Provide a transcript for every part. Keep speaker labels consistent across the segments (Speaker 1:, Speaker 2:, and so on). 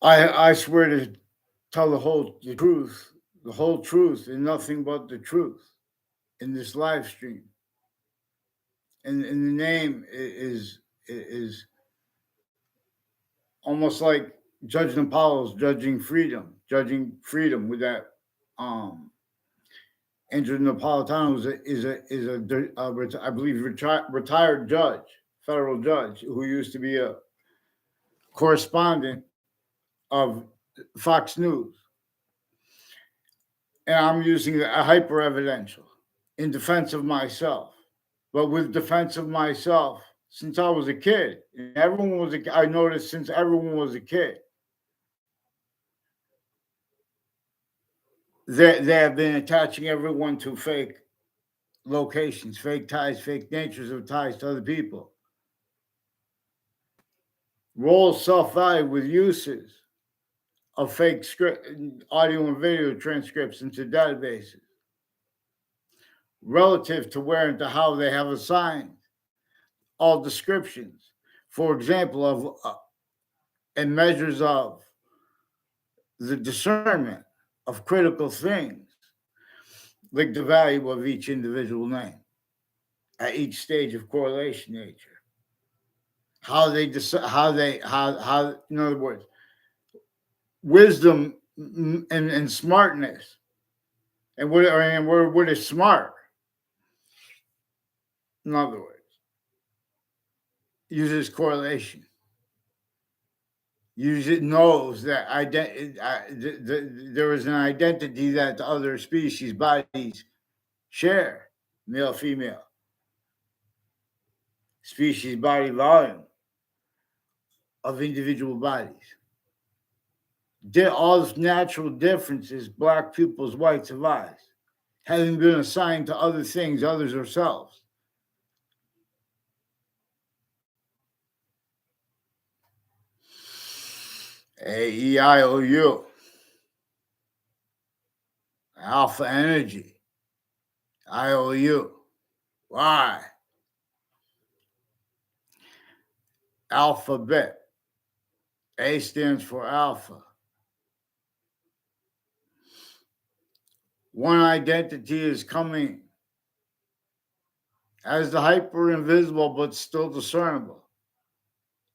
Speaker 1: I swear to tell the whole truth, and nothing but the truth in this live stream. And the name is almost like Judge Apollo's judging freedom with that um Andrew Napolitano is a I believe retired judge, federal judge who used to be a correspondent of Fox News, and I'm using a hyper evidential in defense of myself, but with defense of myself since I was a kid. And everyone was I noticed since everyone was a kid, they have been attaching everyone to fake locations, fake ties, fake natures of ties to other people. Roll self value with uses of fake script, audio and video transcripts into databases relative to where and to how they have assigned all descriptions, for example, of and measures of the discernment of critical things, like the value of each individual name at each stage of correlation nature. How they decide, how, in other words, wisdom and smartness, and what is smart, in other words, uses correlation. Usually knows that there is an identity that the other species bodies share, male, female, species, body, volume of individual bodies. All natural differences, black pupils, whites of eyes, having been assigned to other things, others ourselves. A-E-I-O-U. Alpha energy. I-O-U. Why? Alphabet. A stands for alpha. One identity is coming as the hyper invisible but still discernible.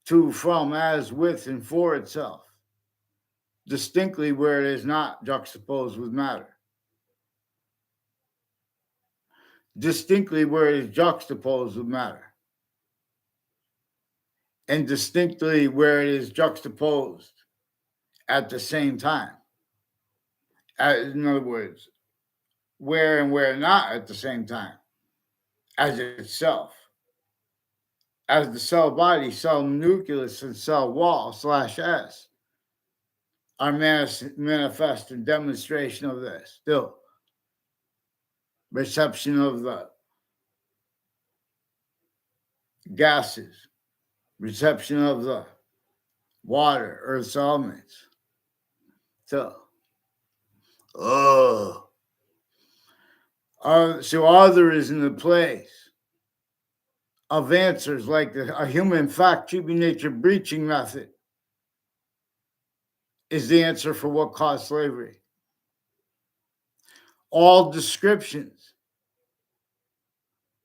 Speaker 1: To, from, as, with, and for itself. Distinctly where it is not juxtaposed with matter. Distinctly where it is juxtaposed with matter. And distinctly where it is juxtaposed at the same time. In other words, where and where not at the same time, as itself. As the cell body, cell nucleus, and cell wall /S are manifest in demonstration of this. Still, reception of the gases, reception of the water, Earth's elements. So, so other is in the place of answers like a human fact keeping nature breaching method is the answer for what caused slavery. All descriptions.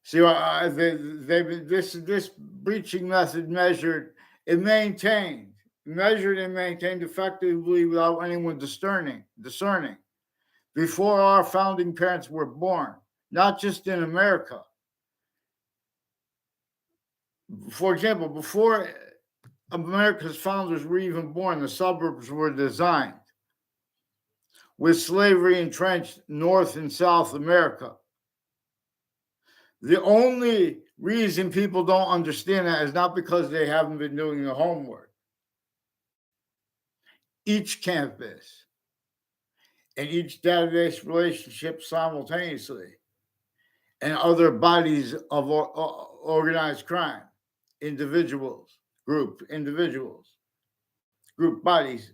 Speaker 1: See, this breaching method measured and maintained effectively without anyone discerning. Before our founding parents were born, not just in America. For example, before America's founders were even born, the suburbs were designed with slavery entrenched North and South America. The only reason people don't understand that is not because they haven't been doing the homework. Each campus and each database relationship simultaneously, and other bodies of organized crime, group bodies,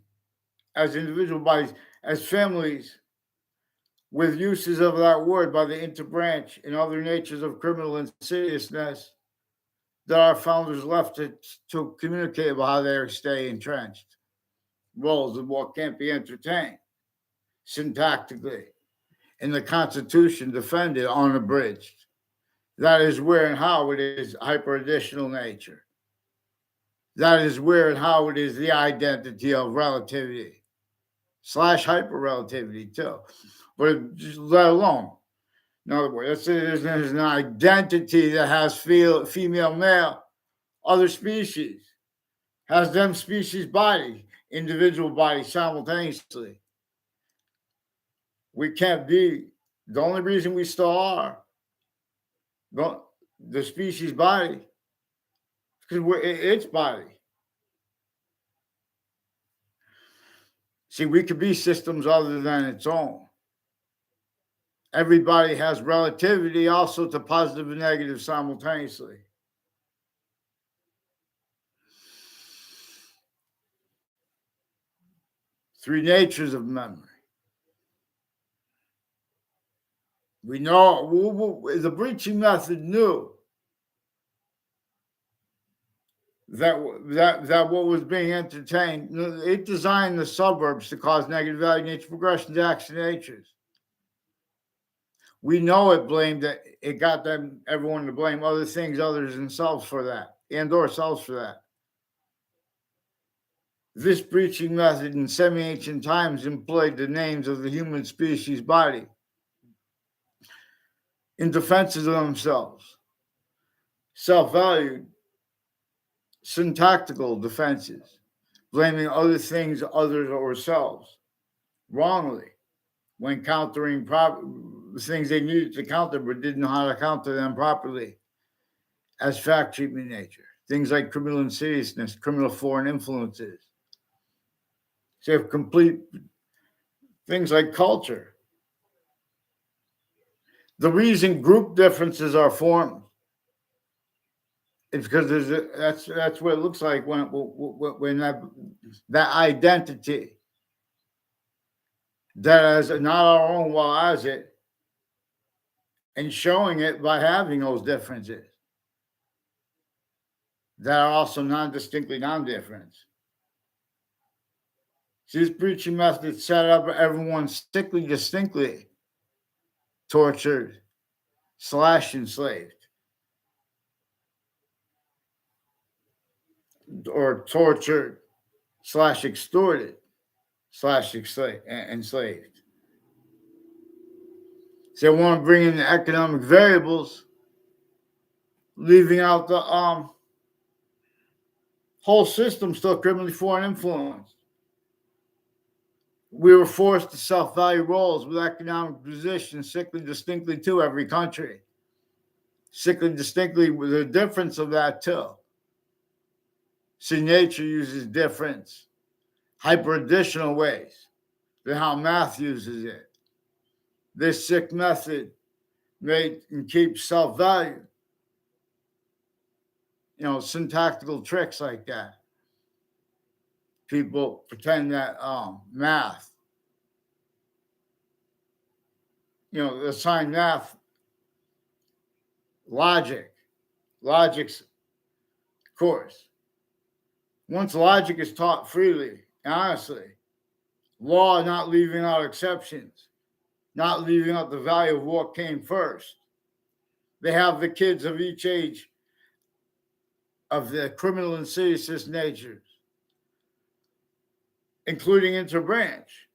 Speaker 1: as individual bodies, as families, with uses of that word by the interbranch and other natures of criminal insidiousness that our founders left to communicate about how they stay entrenched roles and what can't be entertained syntactically. In the Constitution, defended, unabridged. That is where and how it is hyper-additional nature. That is where and how it is the identity of relativity / hyper-relativity too. But just let alone, in other words, let's say there's an identity that has female, male, other species, has them species body, individual body simultaneously. We can't be, the only reason we still are the species body, because we're its body. See, we could be systems other than its own. Everybody has relativity also to positive and negative simultaneously. Three natures of memory. We know the breaching method knew that what was being entertained, it designed the suburbs to cause negative value nature progressions, action natures. We know it blamed that it got everyone to blame other things other than selves for that, and or selves for that. This breaching method in semi-ancient times employed the names of the human species body in defense of themselves, self-valued, syntactical defenses, blaming other things, others, or selves wrongly when countering things they needed to counter but didn't know how to counter them properly as fact treatment nature. Things like criminal insidiousness, criminal foreign influences. So you have complete things like culture. The reason group differences are formed is because that's what it looks like when that identity that is not our own while as it, and showing it by having those differences that are also non-distinctly non-difference. See, this breaching method set up everyone sickly distinctly tortured / enslaved, or tortured / extorted / enslaved. So they want to bring in the economic variables, leaving out the whole system still criminally foreign influence. We were forced to self-value roles with economic positions sickly distinctly to every country. Sickly distinctly with a difference of that too. See, nature uses difference, hyper-additional ways than how math uses it. This sick method made and keeps self-value. Syntactical tricks like that. People pretend that math, assign math logic's course. Once logic is taught freely, honestly, law not leaving out exceptions, not leaving out the value of what came first. They have the kids of each age of the criminal insidious natures, including interbranch,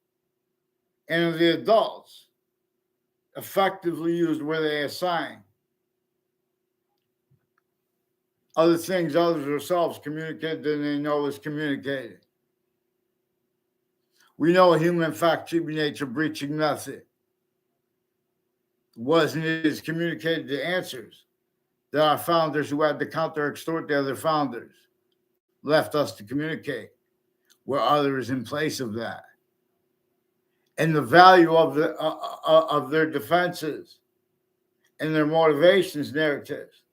Speaker 1: and of the adults, effectively used where they assign other things others themselves communicate than they know is communicated. We know a human fact treatment nature breaching method was and is communicated to answers that our founders who had to counter extort the other founders left us to communicate, where others in place of that. And the value of their defenses and their motivations narratives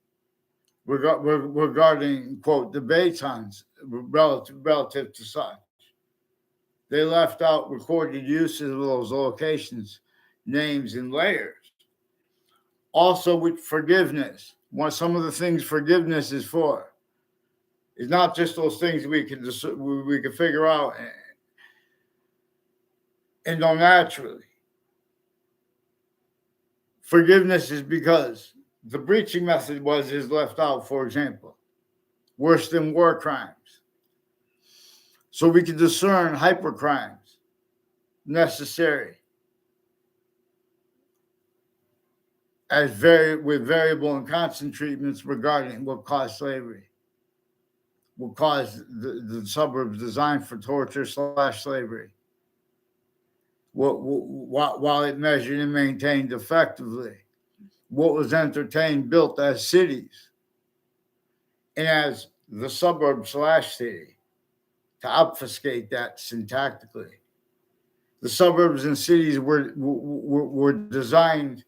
Speaker 1: regarding, quote, debates on relative to such. They left out recorded uses of those locations, names, and layers. Also with forgiveness, some of the things forgiveness is for. It's not just those things we can figure out and don't naturally. Forgiveness is because the breaching method is left out, for example, worse than war crimes. So we can discern hypercrimes necessary as with variable and constant treatments regarding what caused slavery, what caused the suburbs designed for torture / slavery, while it measured and maintained effectively what was entertained, built as cities and as the suburb / city to obfuscate that syntactically. The suburbs and cities were designed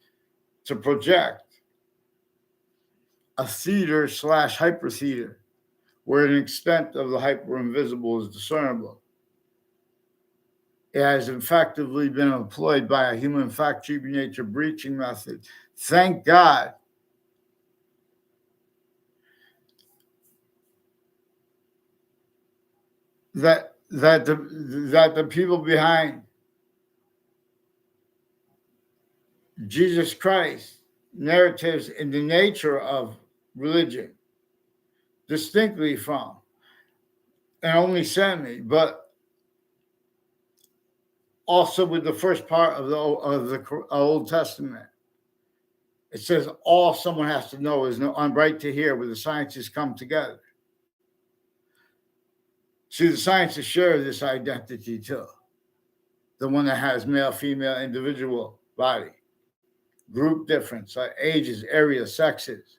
Speaker 1: to project a theater / hypertheater where an extent of the hyper invisible is discernible. It has effectively been employed by a human fact treatment nature breaching method. Thank God that the people behind Jesus Christ narratives in the nature of religion distinctly from and only semi, but also with the first part of the Old Testament. It says all someone has to know is I'm right to hear where the sciences come together. See, the sciences share this identity too. The one that has male, female, individual body, group difference, ages, areas, sexes.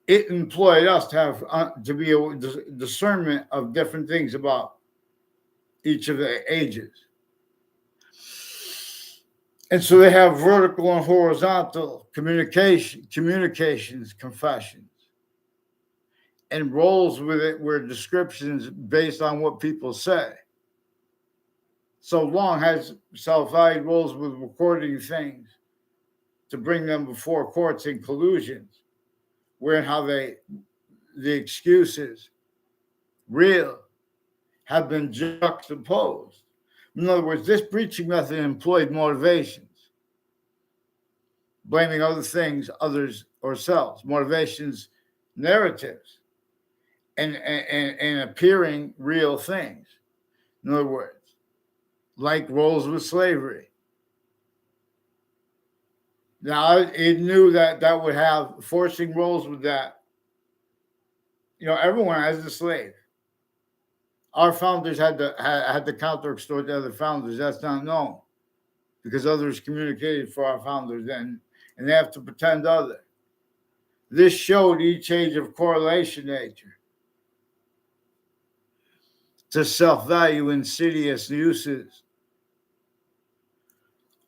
Speaker 1: It employed us to have to be a discernment of different things about each of the ages. And so they have vertical and horizontal communications, confessions, and roles with it were descriptions based on what people say. So long has self-valued roles with recording things to bring them before courts in collusions, where how the excuses, real, have been juxtaposed. In other words, this breaching method employed motivations, blaming other things, others, or selves, motivations, narratives, and appearing real things. In other words, like roles with slavery. Now, it knew that would have forcing roles with that. Everyone has a slave. Our founders had to counter extort the other founders. That's not known because others communicated for our founders then, and they have to pretend other. This showed each age of correlation nature to self-value insidious uses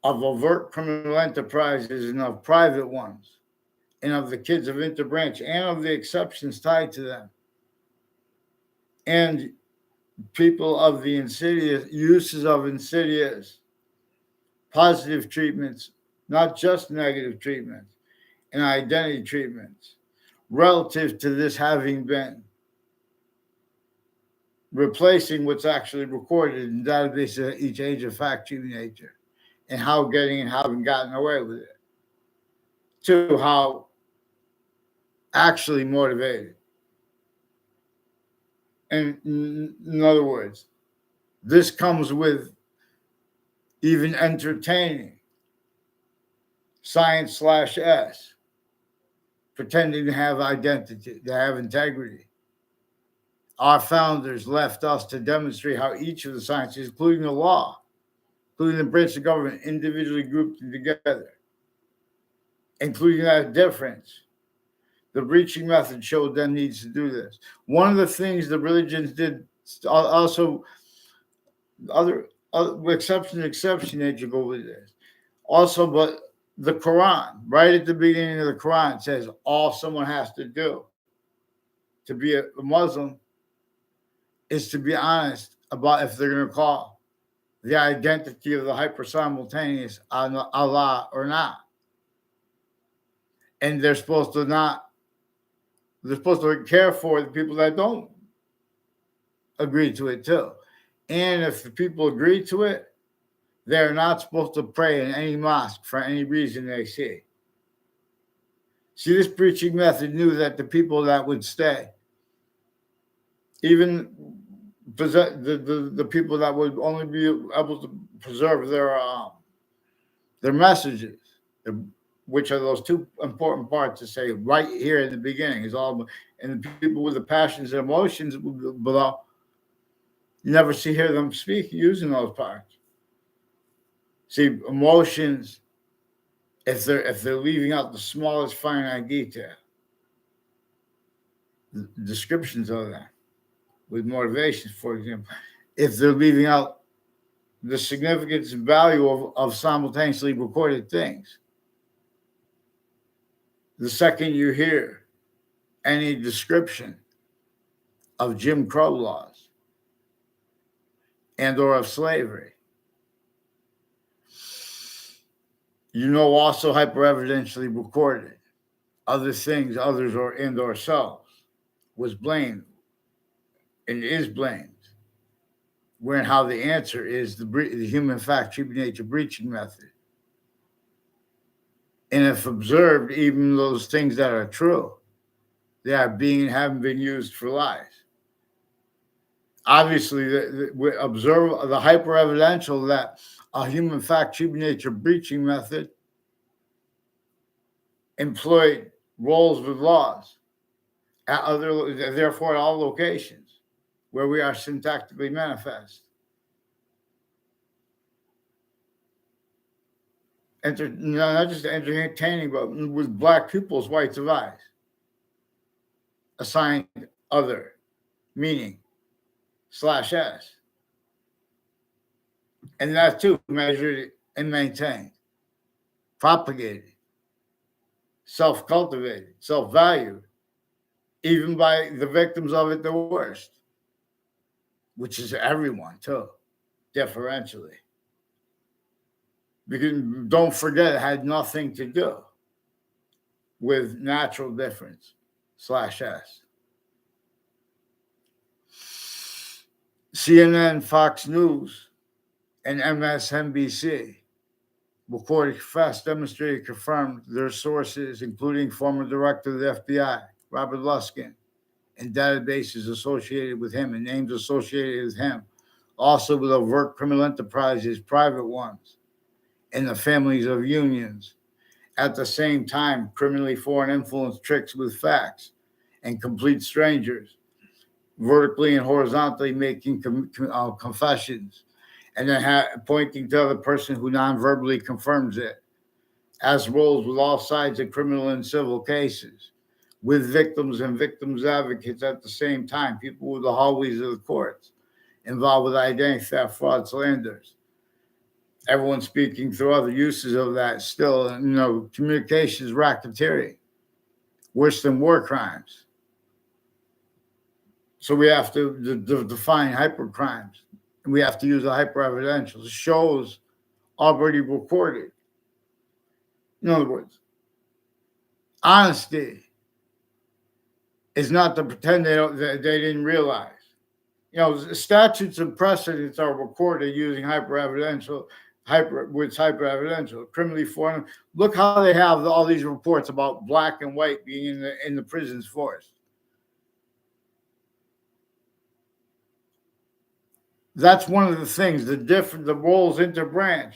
Speaker 1: of overt criminal enterprises and of private ones, and of the kids of interbranch and of the exceptions tied to them, and people of the insidious uses of insidious positive treatments, not just negative treatments, and identity treatments, relative to this having been replacing what's actually recorded in databases at each age of fact treatment nature, and how having gotten away with it, to how actually motivated. And in other words, this comes with even entertaining science / S, pretending to have identity, to have integrity. Our founders left us to demonstrate how each of the sciences, including the law, including the branch of government, individually grouped together, including that difference. The breaching method showed them needs to do this. One of the things the religions did also, other exception nature go with this. Also, but the Quran, right at the beginning of the Quran, says all someone has to do to be a Muslim is to be honest about if they're going to call the identity of the hyper simultaneous on Allah or not. And they're supposed to care for the people that don't agree to it too. And if the people agree to it, They're not supposed to pray in any mosque for any reason they see. See, this preaching method knew that the people that would stay, even the people that would only be able to preserve their messages, which are those two important parts to say right here in the beginning, is all. And the people with the passions and emotions below, you never see hear them speak using those parts. See, emotions, if they're leaving out the smallest finite detail, the descriptions of that, with motivations, for example, if they're leaving out the significance and value of simultaneously recorded things, the second you hear any description of Jim Crow laws and or of slavery, you know also hyper-evidentially recorded other things, others or and or selves was blamed and is blamed. Where and how the answer is the human fact true nature breaching method. And if observed, even those things that are true, they are being and haven't been used for lies. Obviously, we observe the hyper-evidential that a human fact true nature breaching method employed roles with laws at other, therefore at all locations where we are syntactically manifest. Not just entertaining, but with black pupils, whites of eyes, assigned other meaning /s, and that too measured and maintained, propagated, self-cultivated, self-valued, even by the victims of it the worst, which is everyone too, differentially. Because don't forget, it had nothing to do with natural difference /s. CNN, Fox News, and MSNBC recorded, confessed, demonstrated, confirmed their sources, including former director of the FBI, Robert Luskin, and databases associated with him and names associated with him, also with overt criminal enterprises, private ones, and the families of unions. At the same time, criminally foreign influence tricks with facts and complete strangers, vertically and horizontally making confessions, and then pointing to the other person who non-verbally confirms it, as roles with all sides of criminal and civil cases, with victims and victims advocates at the same time, people with the hallways of the courts, involved with identity theft, fraud, slanders. Everyone speaking through other uses of that still, communications racketeering, worse than war crimes. So we have to define hypercrimes, and we have to use the hyper-evidential shows already recorded. In other words, honesty is not to pretend they didn't realize. Statutes and precedents are recorded using hyper-evidential, criminally foreign. Look how they have all these reports about black and white being in the prisons forced. That's one of the things. The roles interbranch.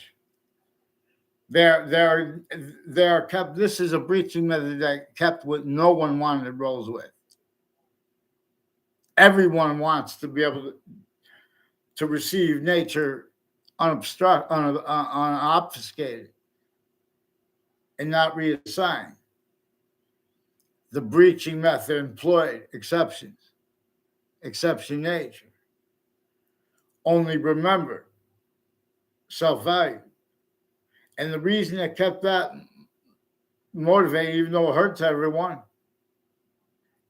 Speaker 1: They're kept. This is a breaching method that kept what no one wanted roles with. Everyone wants to be able to receive nature unobfuscated, and not reassigned. The breaching method employed exception nature. Only remember self-value. And the reason it kept that motivating, even though it hurts everyone,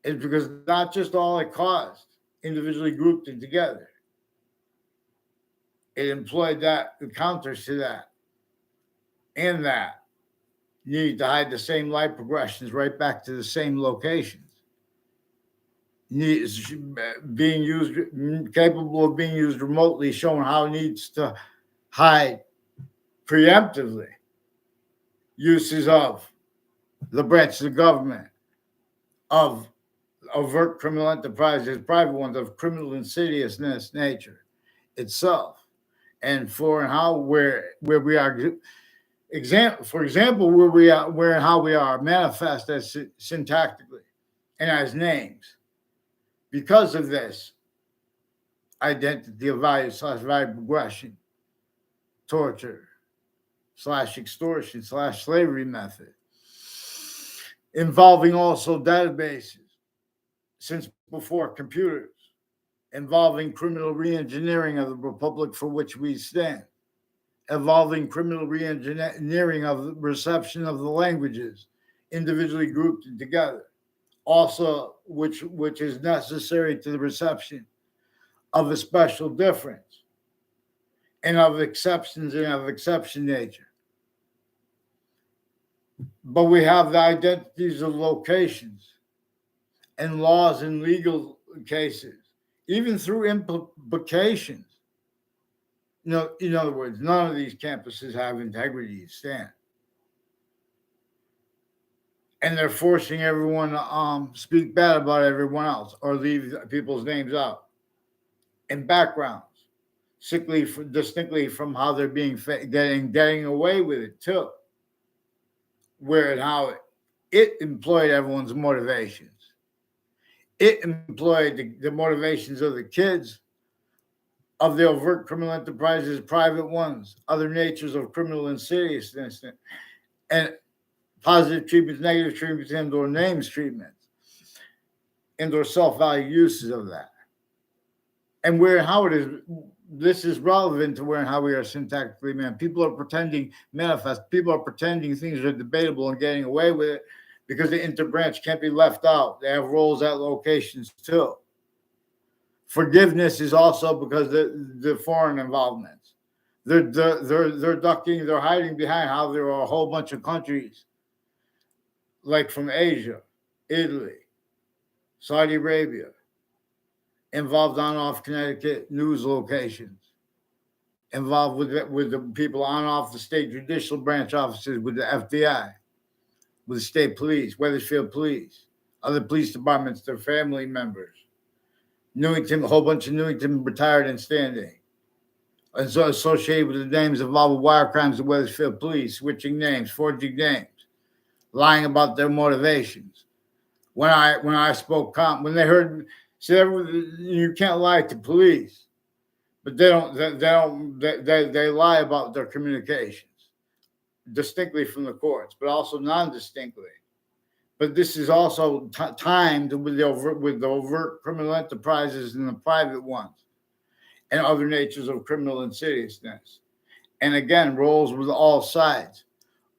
Speaker 1: is because not just all it caused, individually grouped and together. It employed the counters to that, and that you need to hide the same light progressions right back to the same locations. Being used, capable of being used remotely, showing how it needs to hide preemptively uses of the branches of government, of overt criminal enterprises, private ones, of criminal insidiousness nature itself, and for and how where we are for example, where and how we are manifest as syntactically and as names. Because of this identity of value slash value progression, torture slash extortion slash slavery method, involving also databases since before computers, involving criminal reengineering of the republic for which we stand, involving criminal reengineering of the reception of the languages individually grouped together, also which is necessary to the reception of a special difference and of exceptions and of exception nature. But we have the identities of locations and laws in legal cases, even through implications. In other words, none of these campuses have integrity to stand. And they're forcing everyone to speak bad about everyone else or leave people's names out and backgrounds, distinctly from how they're being getting away with it too. Where and how it employed everyone's motivations. It employed the motivations of the kids, of the overt criminal enterprises, private ones, other natures of criminal insidiousness, and positive treatments, negative treatments, and/or names treatments, and/or self-value uses of that. And where and how it is, this is relevant to where and how we are syntactically man. People are pretending people are pretending things are debatable and getting away with it because the interbranch can't be left out. They have roles at locations too. Forgiveness is also because the foreign involvements. They're ducking, they're hiding behind how there are a whole bunch of countries, like from Asia, Italy, Saudi Arabia, involved on off Connecticut news locations, involved with the people on off the state judicial branch offices, with the FBI, with the state police, Weathersfield Police, other police departments, their family members, Newington, a whole bunch of Newington retired and standing, and so associated with the names involved with wire crimes of Weathersfield Police, switching names, forging names, lying about their motivations. When I spoke, when they heard, see, you can't lie to police, but they lie about their communications, distinctly from the courts, but also non-distinctly. But this is also timed with the overt criminal enterprises and the private ones, and other natures of criminal insidiousness. And again, roles with all sides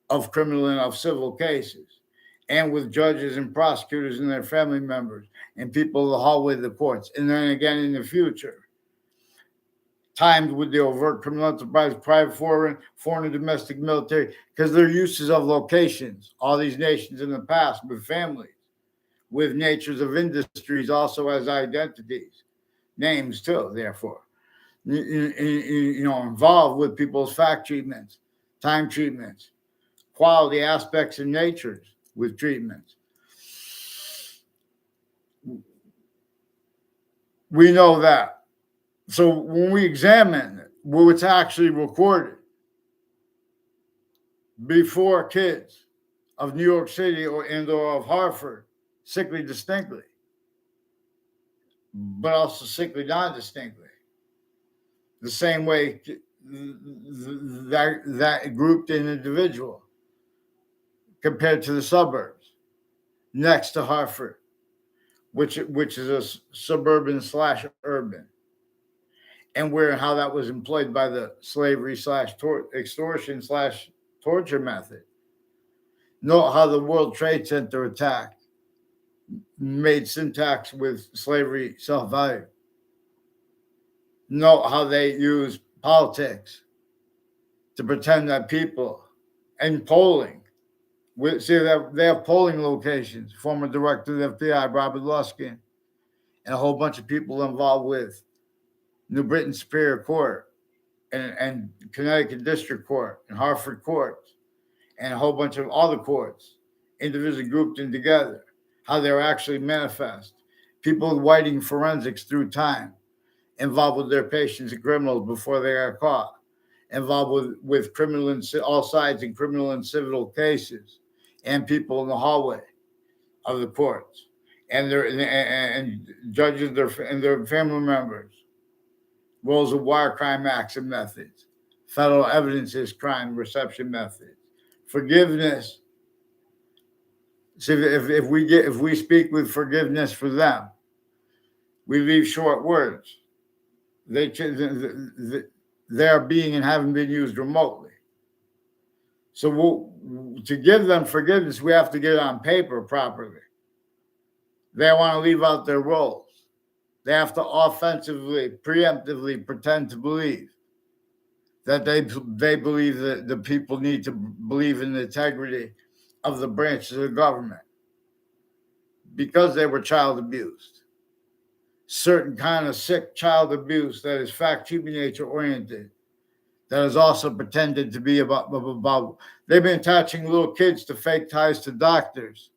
Speaker 1: of criminal and of civil cases, and with judges and prosecutors and their family members and people in the hallway of the courts. And then again in the future, timed with the overt criminal enterprise, private, foreign and domestic military, because they're uses of locations, all these nations in the past, with families, with natures of industries also as identities, names too, therefore. Involved with people's fact treatments, time treatments, quality aspects and natures with treatments. We know that. So when we examine what's actually recorded before kids of New York City or of Hartford, sickly distinctly, but also sickly non-distinctly, the same way that grouped in individual compared to the suburbs next to Hartford, which is a suburban / urban, and where and how that was employed by the slavery / extortion / torture method. Note how the World Trade Center attack made syntax with slavery self-value. Note how they use politics to pretend that people, and polling. See, they have polling locations. Former director of the FBI, Robert Luskin, and a whole bunch of people involved with New Britain Superior Court and Connecticut District Court and Hartford courts and a whole bunch of other courts, individually grouped in together, how they're actually manifest. People writing forensics through time, involved with their patients and criminals before they are caught, involved with criminal and all sides in criminal and civil cases, and people in the hallway of the courts, and their and judges and their family members, roles of wire crime acts and methods, federal evidences crime reception methods, forgiveness. See, if we speak with forgiveness for them, we leave short words. They are being and haven't been used remotely. So to give them forgiveness, we have to get it on paper properly. They want to leave out their roles. They have to offensively, preemptively pretend to believe that they believe that the people need to believe in the integrity of the branches of the government because they were child abused. Certain kind of sick child abuse that is fact human nature oriented, that is also pretended to be about they've been attaching little kids to fake ties to doctors,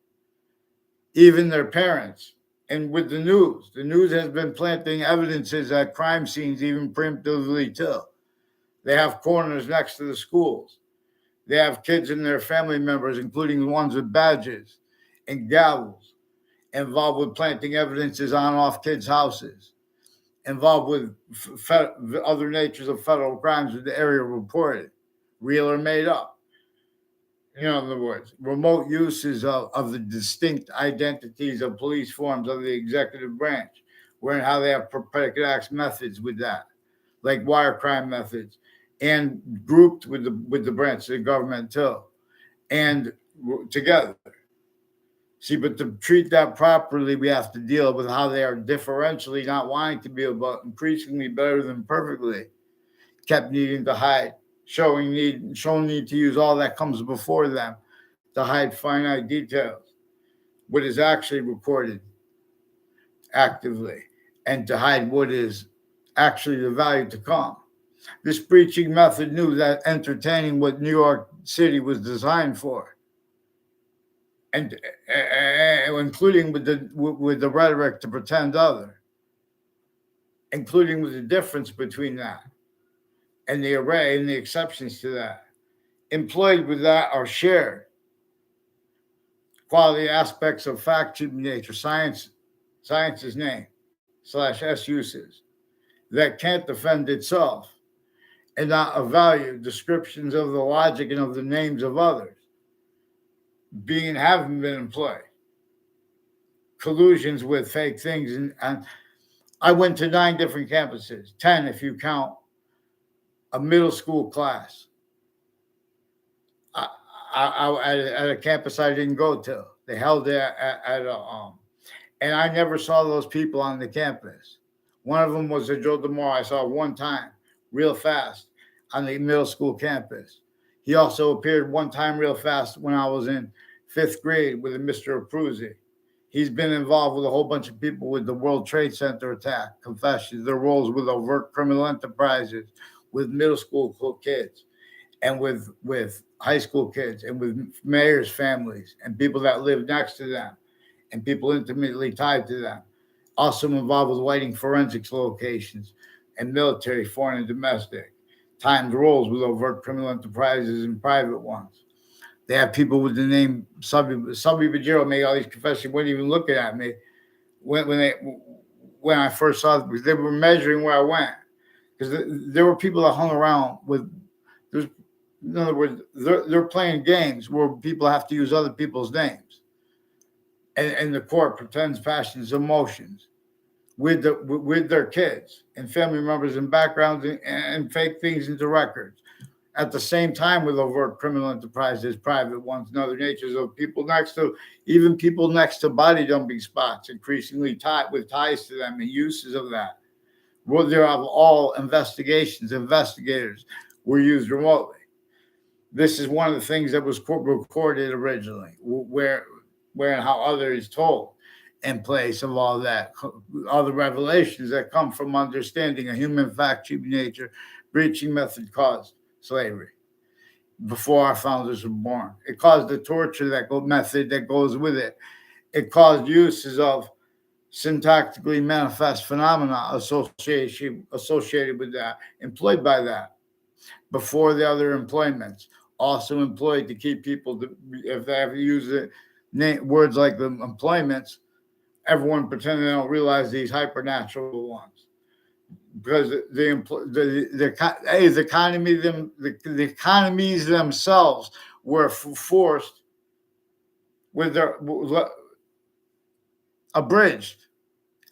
Speaker 1: even their parents. And with the news has been planting evidences at crime scenes, even preemptively too. They have corners next to the schools. They have kids and their family members, including the ones with badges and gavels, involved with planting evidences on and off kids' houses, involved with other natures of federal crimes in the area reported, real or made up. In other words, remote uses of the distinct identities of police forms of the executive branch, where and how they have predicate acts methods with that, like wire crime methods, and grouped with the branch of the government too, and together. See, but to treat that properly, we have to deal with how they are differentially not wanting to be about increasingly better than perfectly, kept needing to hide, showing need to use all that comes before them to hide finite details, what is actually recorded actively, and to hide what is actually the value to come. This preaching method knew that entertaining what New York City was designed for, and including with the rhetoric to pretend other, including with the difference between that and the array and the exceptions to that, employed with that are shared quality aspects of fact human nature, science's name / S uses that can't defend itself, and not evaluate descriptions of the logic and of the names of others being haven't been employed. Collusions with fake things, and I went to 9 different campuses, 10 if you count a middle school class. At a campus I didn't go to. They held it at a and I never saw those people on the campus. One of them was a Joe DeMore I saw one time, real fast, on the middle school campus. He also appeared one time real fast when I was in 5th grade with a Mr. Abruzzi. He's been involved with a whole bunch of people with the World Trade Center attack, confessions, their roles with overt criminal enterprises, with middle school kids, and with high school kids, and with mayors' families, and people that live next to them, and people intimately tied to them. Also involved with lighting forensics locations and military, foreign, and domestic. Timed roles with overt criminal enterprises and private ones. They have people with the name Subby Bajiro made all these confessions, weren't even looking at me when I first saw them. They were measuring where I went. Because there were people that hung around with, in other words, they're playing games where people have to use other people's names. And the court pretends passions, emotions with their kids and family members and backgrounds, and fake things into records. At the same time, with overt criminal enterprises, private ones, and other natures of people even people next to body dumping spots, increasingly tied with ties to them and uses of that. Well, there are all investigators were used remotely. This is one of the things that was recorded originally, where and how others told in place of all that, all the revelations that come from understanding a human fact, human nature, breaching method caused slavery before our founders were born. It caused the torture method that goes with it. It caused uses of syntactically manifest phenomena associated with that, employed by that before the other employments, also employed to keep people to, if they ever use it, words like the employments, everyone pretending they don't realize these hypernatural ones because the economies themselves were forced with their abridged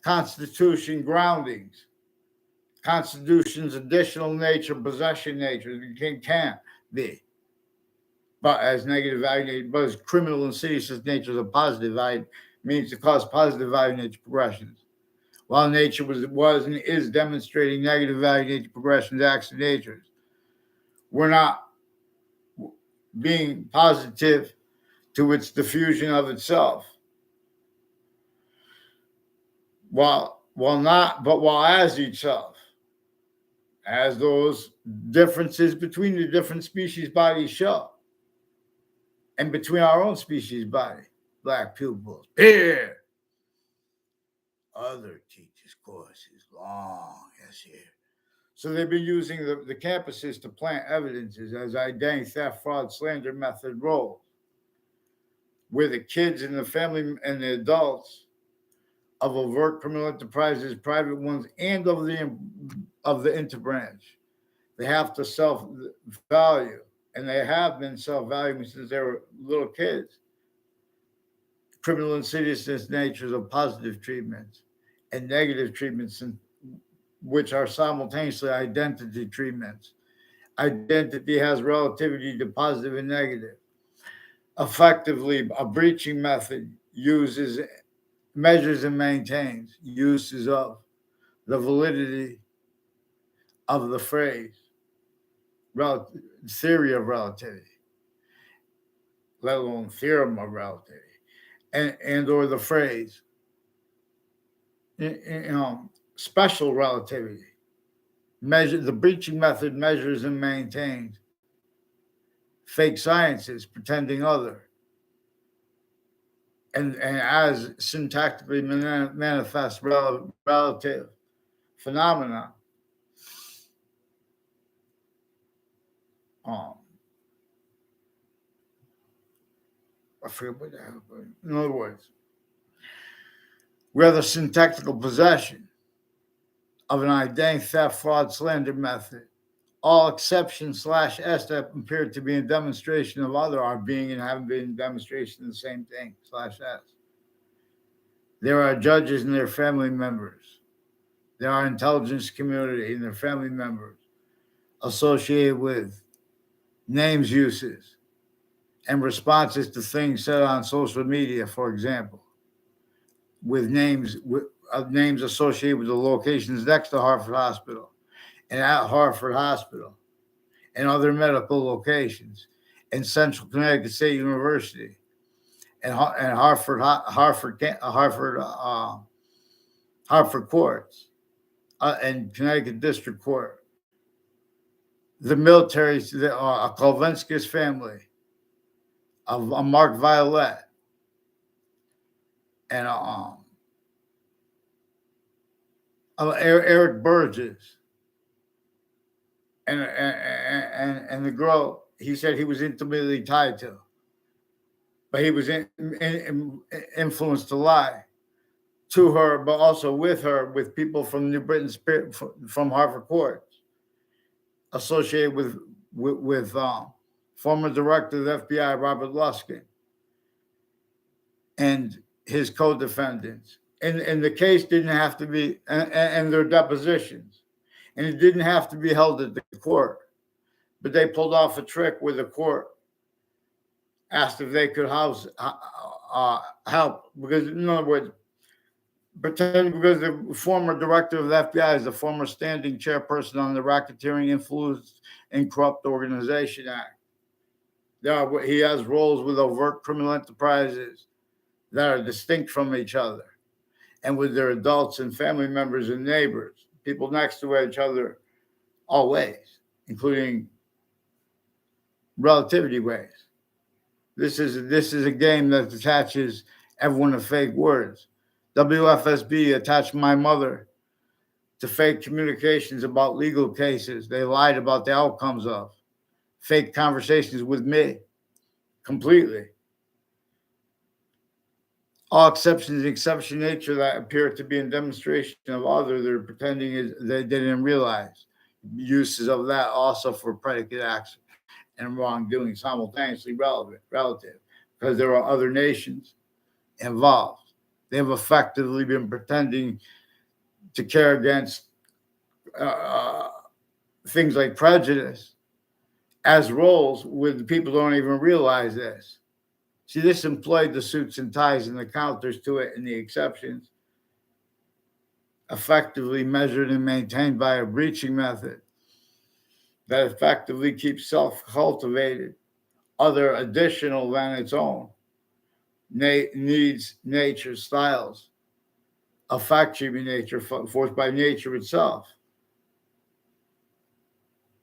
Speaker 1: constitution groundings, constitution's additional nature, possession nature. It can't be, but as negative value, but as criminal insidious nature of positive value means to cause positive value nature progressions. While nature was and is demonstrating negative value nature progressions, acts of natures, we're not being positive to its diffusion of itself. While as itself, as those differences between the different species bodies show, and between our own species body, black pupils, here. Other teachers' courses, long as here. So they've been using the campuses to plant evidences as identity theft, fraud, slander method roles, where the kids and the family and the adults of overt criminal enterprises, private ones, and of the interbranch, they have to self-value, and they have been self-valuing since they were little kids. Criminal insidiousness natures of positive treatments and negative treatments, which are simultaneously identity treatments. Identity has relativity to positive and negative. Effectively, a breaching method measures and maintains uses of the validity of the phrase, theory of relativity, let alone theorem of relativity, and or the phrase, special relativity. The breaching method measures and maintains fake sciences, pretending other, and as syntactically manifest relative phenomena. I forget what that. In other words, where the syntactical possession of an identity theft, fraud, slander method, all exceptions /s that appear to be in demonstration of other are being and haven't been in demonstration of the same thing /s. There are judges and their family members. There are intelligence community and their family members associated with names uses and responses to things said on social media, for example, with names associated with the locations next to Hartford Hospital and at Hartford Hospital and other medical locations in Central Connecticut State University and Hartford courts and Connecticut District Court. The military, a Kolvenskis family, of Mark Violet, and Eric Burgess, and the girl he said he was intimately tied to, but he was influenced to lie to her, but also with people from New Britain, from Hartford courts, associated with former director of the FBI Robert Luskin and his co-defendants. And the case didn't have to be, and their depositions, and it didn't have to be held at the court, but they pulled off a trick where the court asked if they could help, because in other words, pretend because the former director of the FBI is the former standing chairperson on the Racketeering, Influence, and Corrupt Organization Act. He has roles with overt criminal enterprises that are distinct from each other, and with their adults and family members and neighbors, people next to each other, all ways, including relativity ways. This is a game that attaches everyone to fake words. WFSB attached my mother to fake communications about legal cases they lied about the outcomes of, fake conversations with me completely. All exceptions, exception nature that appear to be in demonstration of other, they're pretending is they didn't realize. Uses of that also for predicate acts and wrongdoing simultaneously relative, because there are other nations involved. They have effectively been pretending to care against uh, things like prejudice as roles with people don't even realize this. See, this employed the suits and ties and the counters to it and the exceptions, effectively measured and maintained by a breaching method that effectively keeps self cultivated, other additional than its own needs, nature, styles, affect human nature, forced by nature itself,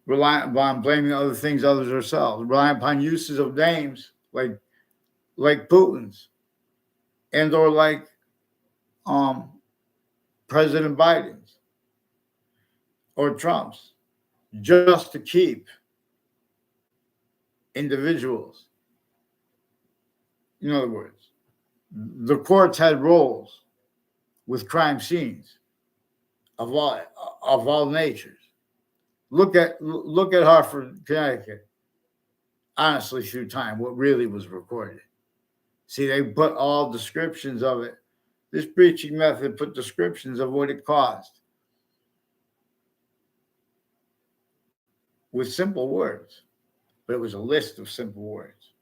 Speaker 1: reliant upon blaming other things, others ourselves, reliant upon uses of names like Putin's and or like um, President Biden's or Trump's, just to keep individuals. In other words, the courts had roles with crime scenes of all natures. Look at Hartford, Connecticut. Honestly, through time, what really was recorded. See, they put all descriptions of it. This breaching method put descriptions of what it caused with simple words, but it was a list of simple words.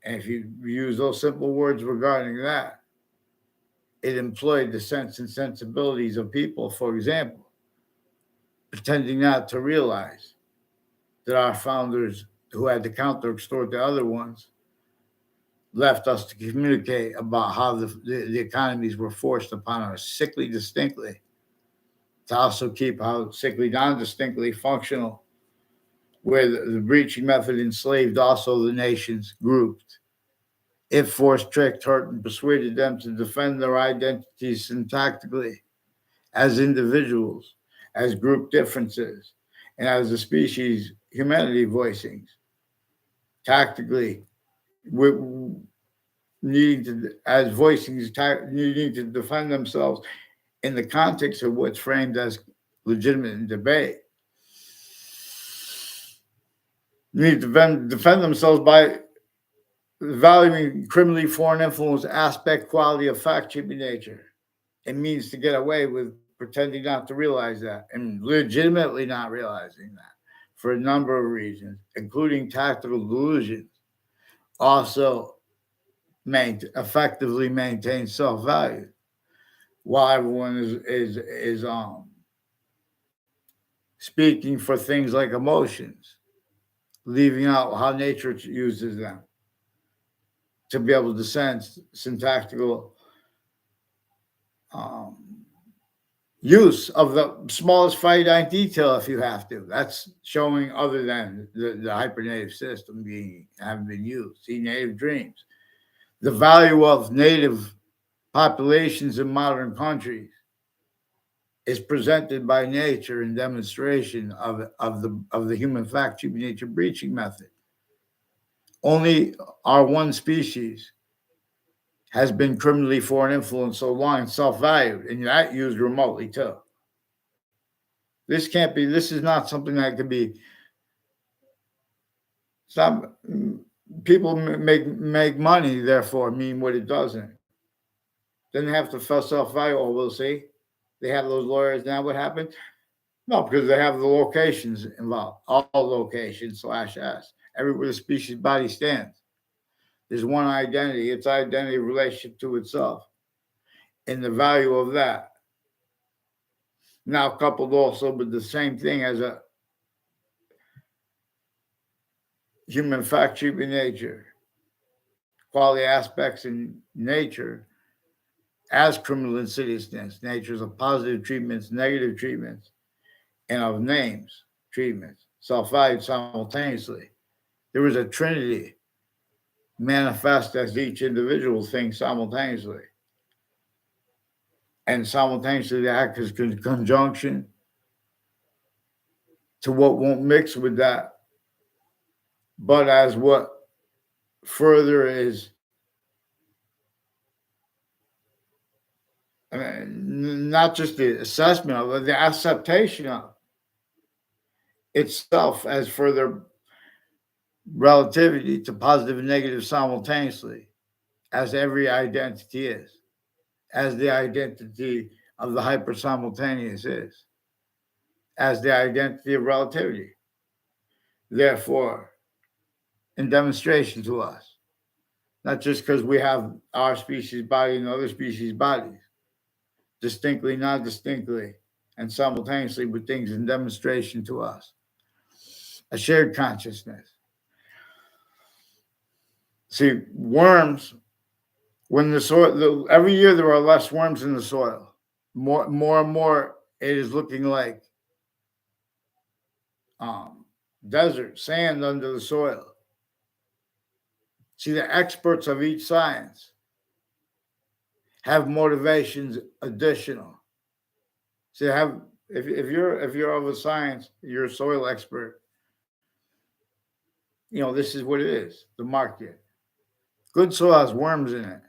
Speaker 1: And if you use those simple words regarding that, it employed the sense and sensibilities of people, for example, pretending not to realize that our founders, who had to counter extort the other ones, left us to communicate about how the economies were forced upon us sickly distinctly, to also keep how sickly non distinctly functional, where the breaching method enslaved also the nations grouped. It forced, tricked, hurt, and persuaded them to defend their identities syntactically as individuals, as group differences, and as a species humanity voicings. Tactically, we needing to, as voicings, needing to defend themselves in the context of what's framed as legitimate debate. Need to defend themselves by valuing criminally foreign influence, aspect, quality, effect, human nature. It means to get away with pretending not to realize that and legitimately not realizing that for a number of reasons, including tactical delusions. Also, effectively maintain self value while everyone is speaking for things like emotions, leaving out how nature uses them to be able to sense syntactical um, use of the smallest finite detail if you have to. That's showing other than the hypernative system being having been used. See, native dreams. The value of native populations in modern countries is presented by nature in demonstration of the human fact human nature breaching method. Only our one species has been criminally foreign influence so long and self-valued, and that used remotely too. This can't be. This is not something that could be. Some people make money, therefore mean what it doesn't. Then they have to self-value. Oh, we'll see. They have those lawyers now. What happened? No, because they have the locations involved. All locations slash s. Everywhere the species body stands. There's one identity. Its identity relationship to itself, and the value of that. Now coupled also with the same thing as a human fact, human nature, quality aspects in nature as criminal insidiousness, natures of positive treatments, negative treatments, and of names. treatments, self-valued simultaneously. There was a trinity manifest as each individual thing simultaneously. And simultaneously they act as conjunction to what won't mix with that, but as what further is, I mean, not just the assessment of it, the acceptation of itself as further relativity to positive and negative simultaneously, as every identity is, as the identity of the hyper simultaneous is, as the identity of relativity. Therefore, in demonstration to us, not just because we have our species body and other species bodies, distinctly, not distinctly, and simultaneously with things in demonstration to us. A shared consciousness. See, worms, when the soil, every year there are less worms in the soil. More and more, it is looking like um, desert, sand under the soil. See, the experts of each science have motivations additional. See, if you're of a science, you're a soil expert. This is what it is. The market. Good soil has worms in it,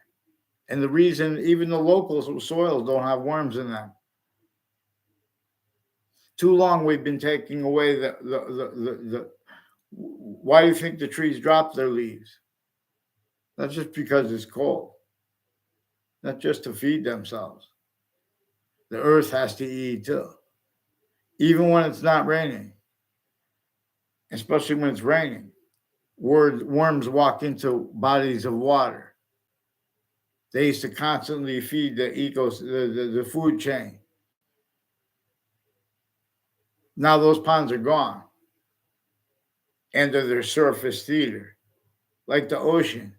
Speaker 1: and the reason even the local soils don't have worms in them. Too long we've been taking away the why do you think the trees drop their leaves? Not just because it's cold, not just to feed themselves. The earth has to eat too, even when it's not raining, especially when it's raining. Worms walk into bodies of water. They used to constantly feed the food chain. Now those ponds are gone, and they're their surface theater, like the ocean.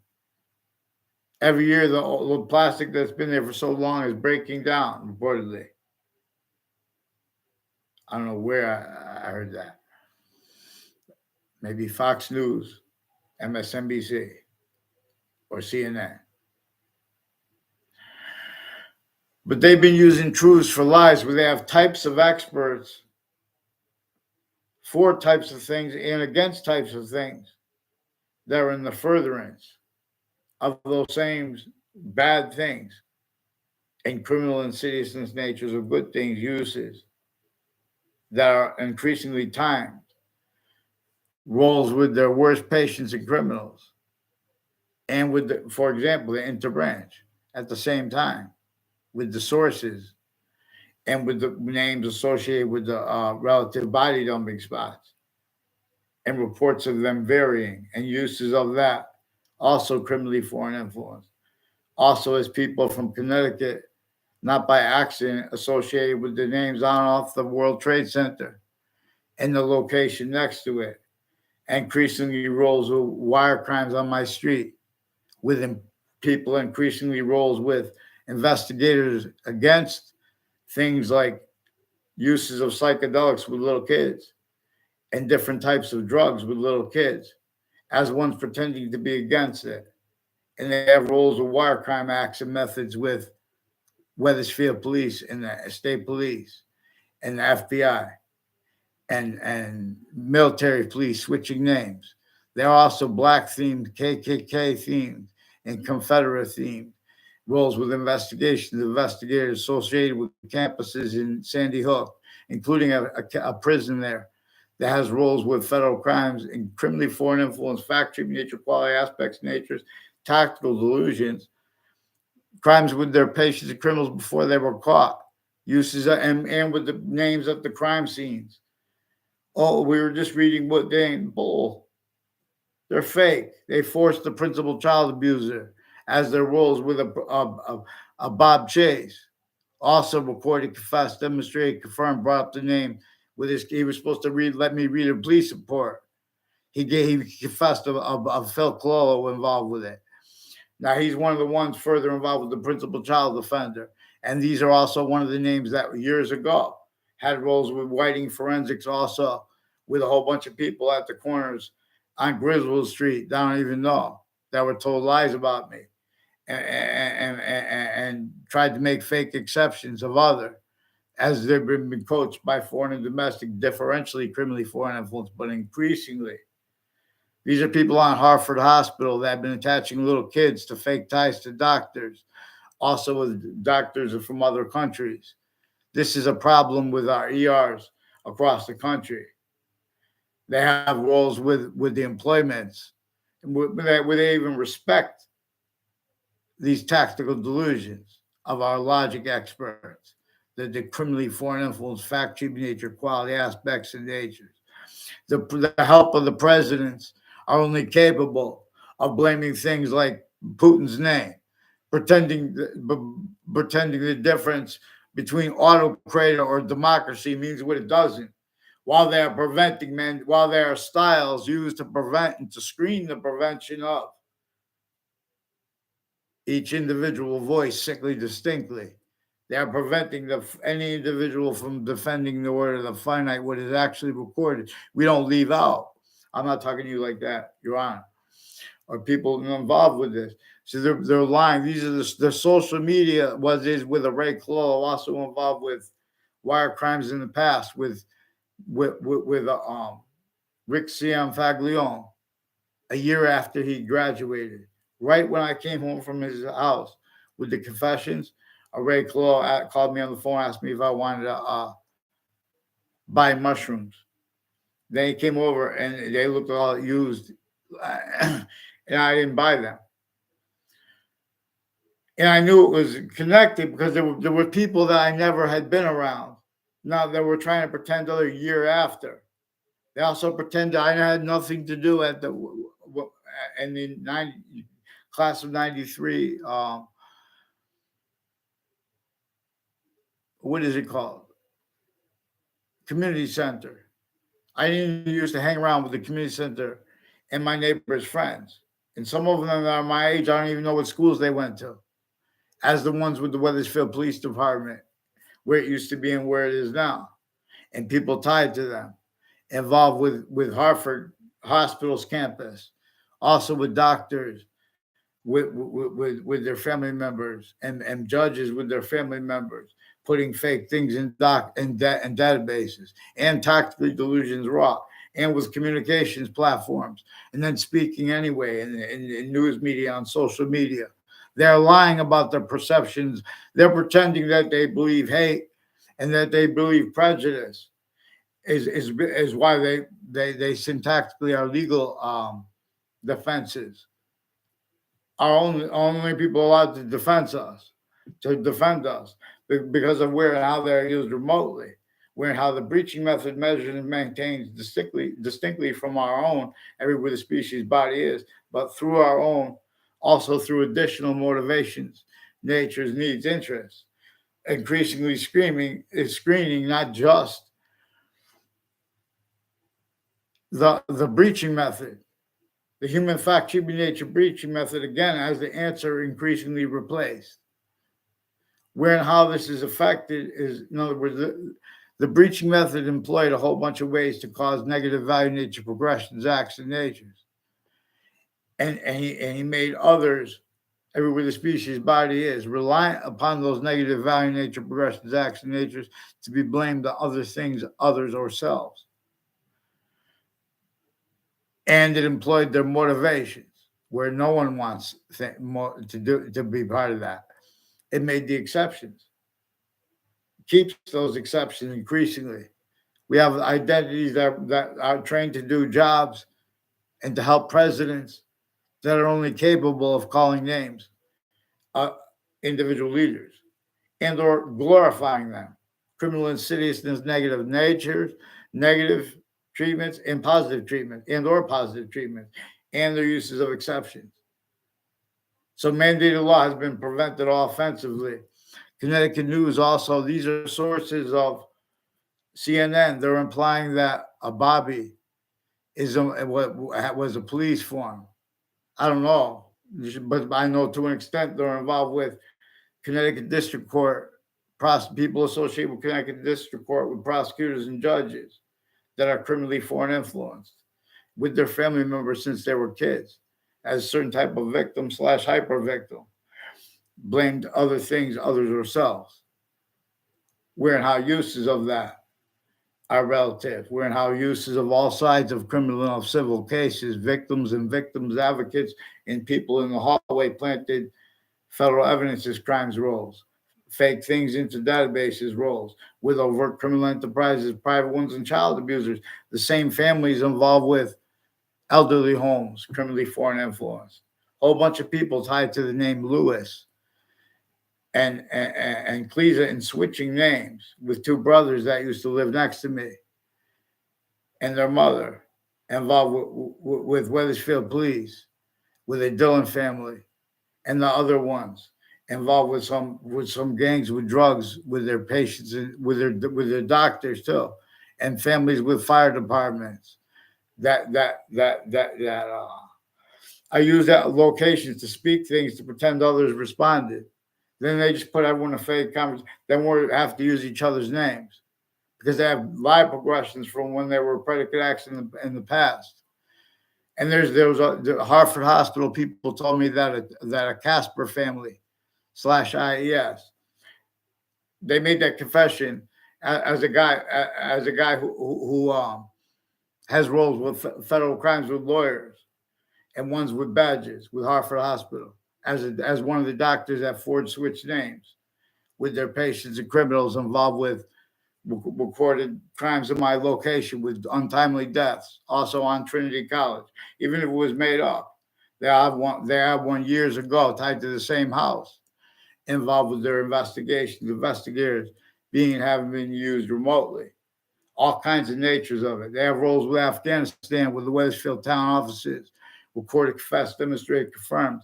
Speaker 1: Every year, the plastic that's been there for so long is breaking down, reportedly. I don't know where I heard that. Maybe Fox News, MSNBC, or CNN. But they've been using truths for lies where they have types of experts for types of things and against types of things that are in the furtherance of those same bad things and criminal insidiousness natures of good things, uses that are increasingly timed, roles with their worst patients and criminals, and with, for example, the interbranch at the same time, with the sources and with the names associated with the relative body dumping spots and reports of them varying and uses of that, also criminally foreign influence. Also, as people from Connecticut, not by accident, associated with the names on and off the World Trade Center and the location next to it, increasingly rolls with wire crimes on my street, with people increasingly rolls with investigators against things like uses of psychedelics with little kids and different types of drugs with little kids, as one's pretending to be against it. And they have roles of wire crime acts and methods with Weathersfield Police and the state police and the FBI and military police switching names. They're also black themed, KKK themed, and Confederate themed roles with investigators associated with campuses in Sandy Hook, including a prison there that has roles with federal crimes and criminally foreign influence, fact treatment, nature, quality aspects, natures, tactical delusions, crimes with their patients and criminals before they were caught, uses and with the names of the crime scenes. Oh, we were just reading what they ain't bull. They're fake. They forced the principal child abuser as their roles with a Bob Chase. Also recorded, confessed, demonstrated, confirmed, brought up the name with his. He was supposed to let me read a police report. He confessed of Phil Cololo involved with it. Now he's one of the ones further involved with the principal child offender. And these are also one of the names that years ago had roles with Whiting Forensics also with a whole bunch of people at the corners on Griswold Street that I don't even know that were told lies about me and tried to make fake exceptions of other as they've been coached by foreign and domestic, differentially criminally foreign influence, but increasingly. These are people on Hartford Hospital that have been attaching little kids to fake ties to doctors, also with doctors from other countries. This is a problem with our ERs across the country. They have roles with the employments, where they even respect these tactical delusions of our logic experts, the criminally foreign influence, fact, cheap nature, quality aspects, and natures. The help of the presidents are only capable of blaming things like Putin's name, pretending pretending the difference between autocrator or democracy means what it doesn't, while they are preventing men, while there are styles used to prevent and to screen the prevention of each individual voice sickly distinctly. They are preventing any individual from defending the word of the finite, what is actually recorded. We don't leave out. I'm not talking to you like that, Your Honor, or people involved with this. So they're lying. These are the social media was is with a Ray Clow, also involved with wire crimes in the past with Rick Cianfaglione a year after he graduated. Right when I came home from his house with the confessions, Ray Clow called me on the phone, asked me if I wanted to buy mushrooms. They came over and they looked all used, and I didn't buy them. And I knew it was connected because there were people that I never had been around. Now they were trying to pretend a year after. They also pretended I had nothing to do at the in the class of '93. What is it called? Community center. I didn't used to hang around with the community center and my neighbors' friends. And some of them that are my age, I don't even know what schools they went to, as the ones with the Weathersfield Police Department, where it used to be and where it is now, and people tied to them, involved with Hartford Hospital's campus, also with doctors, with their family members, and judges with their family members, putting fake things in databases, and tactically delusions raw, and with communications platforms, and then speaking anyway in news media, on social media. They're lying about their perceptions. They're pretending that they believe hate and that they believe prejudice is why they syntactically are legal defenses, are only people allowed to defend us because of where and how they're used remotely, where and how the breaching method measures and maintains distinctly from our own, everywhere the species body is, but through our own, also through additional motivations, nature's needs, interests. Increasingly screening not just the breaching method, the human fact, human nature breaching method, again, as the answer increasingly replaced. Where and how this is affected is, in other words, the breaching method employed a whole bunch of ways to cause negative value nature progressions, acts, and natures. And he made others, everywhere the species body is, reliant upon those negative value nature progressions, acts, and natures to be blamed on other things, others, or selves. And it employed their motivations where no one wants to be part of that. It made the exceptions, keeps those exceptions increasingly. We have identities that are trained to do jobs and to help presidents that are only capable of calling names, uh, individual leaders, and or glorifying them. Criminal insidiousness, negative natures, negative treatments, and positive treatment, and or positive treatment, and their uses of exceptions. So mandated law has been prevented offensively. Connecticut News also, these are sources of CNN. They're implying that a Bobby what was a police form. I don't know, but I know to an extent they're involved with Connecticut District Court, people associated with Connecticut District Court with prosecutors and judges. that are criminally foreign influenced with their family members since they were kids, as a certain type of victim slash hyper victim, blamed other things, others themselves. Where and how uses of that are relative. Where and how uses of all sides of criminal and civil cases, victims and victims advocates, and people in the hallway planted federal evidence as crimes roles, fake things into databases roles, with overt criminal enterprises, private ones, and child abusers. The same families involved with elderly homes, criminally foreign influence. A whole bunch of people tied to the name Lewis and Cleesa in switching names with two brothers that used to live next to me and their mother involved with Weathersfield Police, with the Dillon family, and the other ones involved with some gangs with drugs with their patients and with their doctors too, and families with fire departments that I use that locations to speak things to pretend others responded. Then they just put everyone in a fake conversation. Then we have to use each other's names because they have live progressions from when they were predicate acts in the past. And there was the Hartford Hospital people told me that a Casper family slash IES, they made that confession as a guy who has roles with federal crimes with lawyers and ones with badges with Hartford Hospital as one of the doctors at Ford switched names with their patients and criminals involved with recorded crimes in my location with untimely deaths, also on Trinity College, even if it was made up. They have one years ago tied to the same house, involved with their investigations, investigators being having been used remotely. All kinds of natures of it. They have roles with Afghanistan, with the Weathersfield town offices, recorded, confessed, demonstrated, confirmed,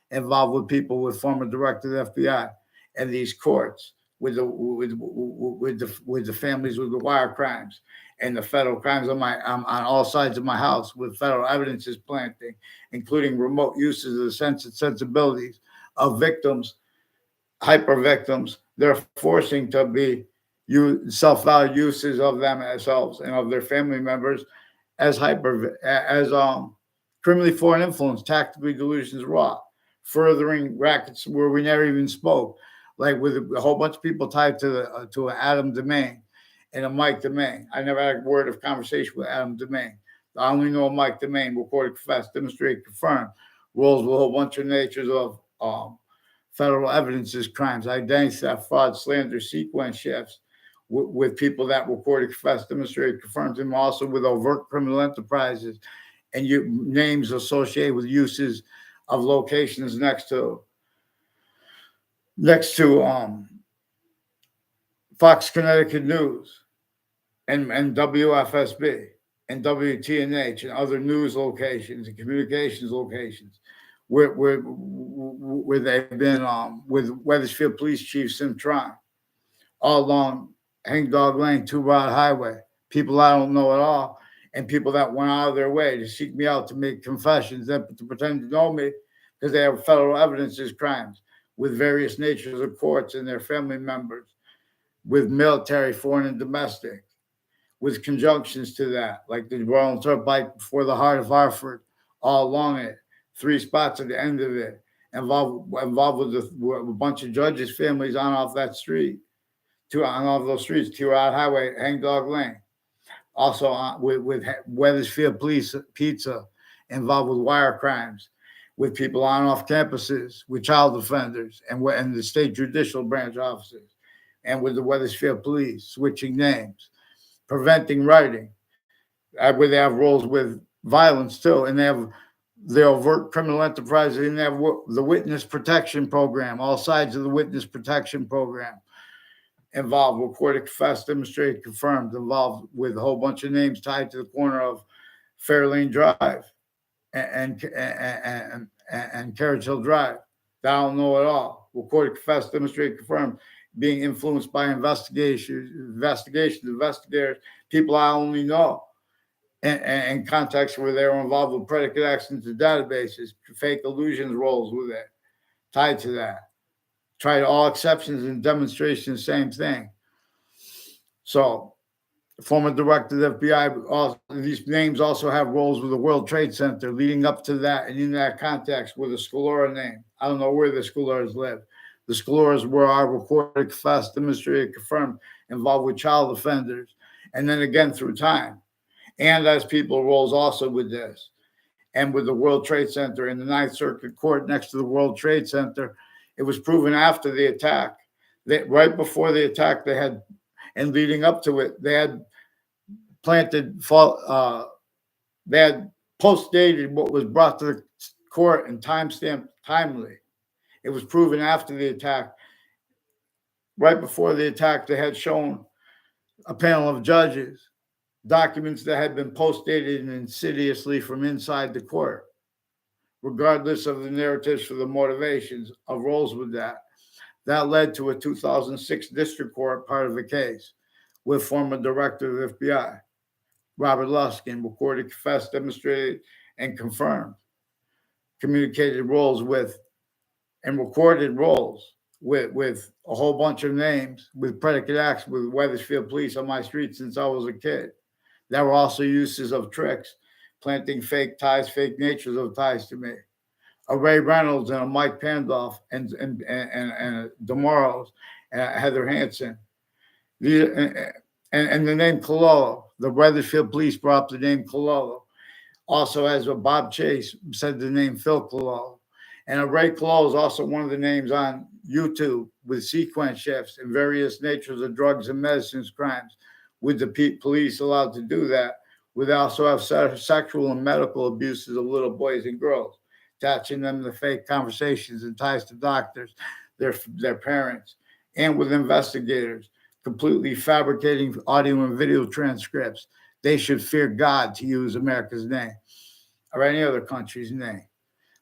Speaker 1: involved with people with former director of the FBI and these courts with the families with the wire crimes and the federal crimes on all sides of my house with federal evidences planting, including remote uses of the sensibilities of victims, hyper victims. They're forcing to be self-value uses of themselves and of their family members as criminally foreign influence, tactically delusions wrought, furthering rackets where we never even spoke, like with a whole bunch of people tied to an Adam Domain and a Mike Domain. I never had a word of conversation with Adam Domain. I only know Mike Domain, recorded, confessed, demonstrated, confirmed, roles with a whole bunch of natures of federal evidences, crimes, identity theft, fraud, slander, sequence shifts, with people that recorded, confessed, demonstrated, confirmed, and also with overt criminal enterprises and names associated with uses of locations next to Fox Connecticut News and WFSB and WTNH and other news locations and communications locations where they've been with Weathersfield Police Chief Sim Tron all along Hangdog Lane, Two Rod Highway. People I don't know at all, and people that went out of their way to seek me out to make confessions and to pretend to know me because they have federal evidence as crimes with various natures of courts and their family members, with military, foreign, and domestic, with conjunctions to that, like the Royal Turnpike before the heart of Hartford, all along it, 3 spots at the end of it, involved with a bunch of judges' families on off that street, on all those streets, Two-Rod Highway, Hangdog Lane. Also with Weathersfield Police Pizza, involved with wire crimes, with people on off campuses, with child offenders, and the state judicial branch officers, and with the Weathersfield Police, switching names, preventing writing, where they have roles with violence too, and they have the overt criminal enterprise, and they have the witness protection program, all sides of the witness protection program involved, recorded, confessed, demonstrated, confirmed, involved with a whole bunch of names tied to the corner of Fairlane Drive and Carriage Hill Drive. That I don't know at all. Recorded, confessed, demonstrated, confirmed, being influenced by investigators, people I only know, and contexts where they were involved with predicate actions to databases, fake illusions roles with it, tied to that. Tried all exceptions and demonstrations, same thing. So Former director of the FBI. These names also have roles with the World Trade Center leading up to that, and in that context with the Scalora name. I don't know where the Scaloras live. The Scaloras were our recorded, confessed, demonstrated, confirmed, involved with child offenders, and then again through time. And as people roles also with this, and with the World Trade Center in the Ninth Circuit Court next to the World Trade Center, it was proven after the attack that right before the attack they had, and leading up to it, they had planted, they had post dated what was brought to the court and timestamped timely. It was proven after the attack. Right before the attack, they had shown a panel of judges documents that had been post dated and insidiously from inside the court, regardless of the narratives for the motivations of roles with that. That led to a 2006 district court part of the case with former director of the FBI, Robert Luskin, recorded, confessed, demonstrated, and confirmed communicated roles with and recorded roles with a whole bunch of names with predicate acts with Wethersfield police on my street since I was a kid. There were also uses of tricks, planting fake ties, fake natures of ties to me. A Ray Reynolds and a Mike Pandolf and DeMorros and Heather Hansen. And the name Cololo. The Wethersfield police brought up the name Cololo. Also, as Bob Chase said, the name Phil Cololo. And Ray Cololo is also one of the names on YouTube with sequence shifts and various natures of drugs and medicines crimes, with the police allowed to do that. We also have sexual and medical abuses of little boys and girls, attaching them to fake conversations and ties to doctors, their parents, and with investigators, completely fabricating audio and video transcripts. They should fear God to use America's name or any other country's name.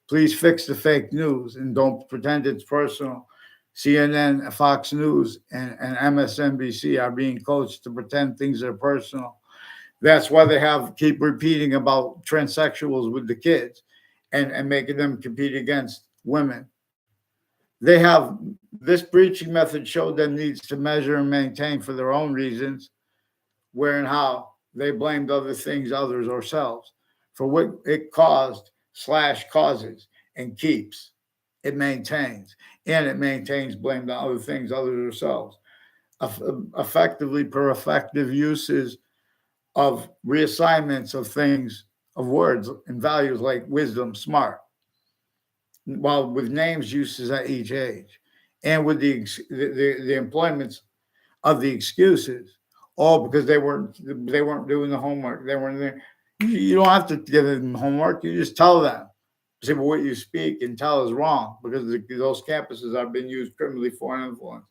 Speaker 1: Please fix the fake news and don't pretend it's personal. CNN, Fox News, and MSNBC are being coached to pretend things are personal. That's why they keep repeating about transsexuals with the kids and making them compete against women. They have this breaching method showed them needs to measure and maintain for their own reasons, where and how they blamed other things, others, or selves for what it causes and keeps. It maintains, and it maintains blamed on other things, others, or selves. Effectively, per effective uses of reassignments of things, of words and values like wisdom, smart, while with names uses at each age, and with the employments of the excuses, all because they weren't doing the homework. They weren't there. You don't have to give them homework. You just tell them. Say, but what you speak and tell is wrong because those campuses are being used criminally for an influence,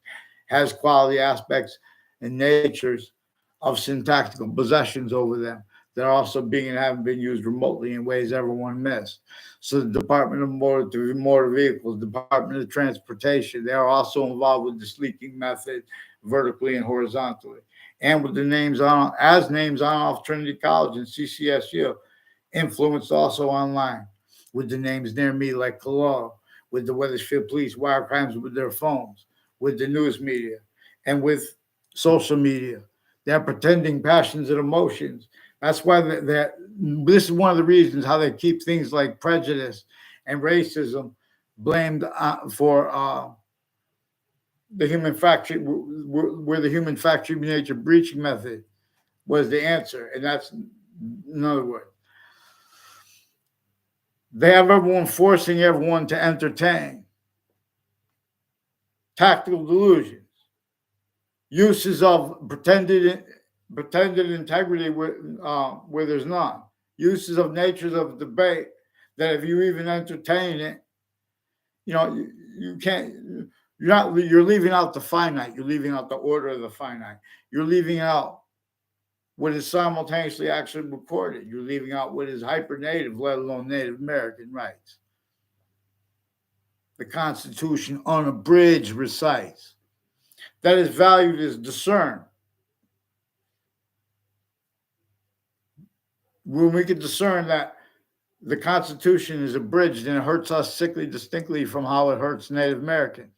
Speaker 1: has quality aspects and natures of syntactical possessions over them that are also being and haven't been used remotely in ways everyone missed. So the Department of Motor Vehicles, Department of Transportation, they are also involved with this leaking method vertically and horizontally. And with the names on off Trinity College and CCSU, influenced also online with the names near me like Color, with the Wethersfield Police, wire crimes with their phones, with the news media, and with social media. They're pretending passions and emotions. That's why this is one of the reasons how they keep things like prejudice and racism blamed for the human factory, where the human factory nature breaching method was the answer. And that's, in other words, they have everyone forcing everyone to entertain tactical delusions, uses of pretended integrity where there's none, uses of natures of debate that if you even entertain it, you can't. You're leaving out the finite. You're leaving out the order of the finite. You're leaving out what is simultaneously actually recorded. You're leaving out what is hyper-native, let alone Native American rights. The Constitution unabridged recites that is valued as discern. When we can discern that the Constitution is abridged and it hurts us sickly distinctly from how it hurts Native Americans,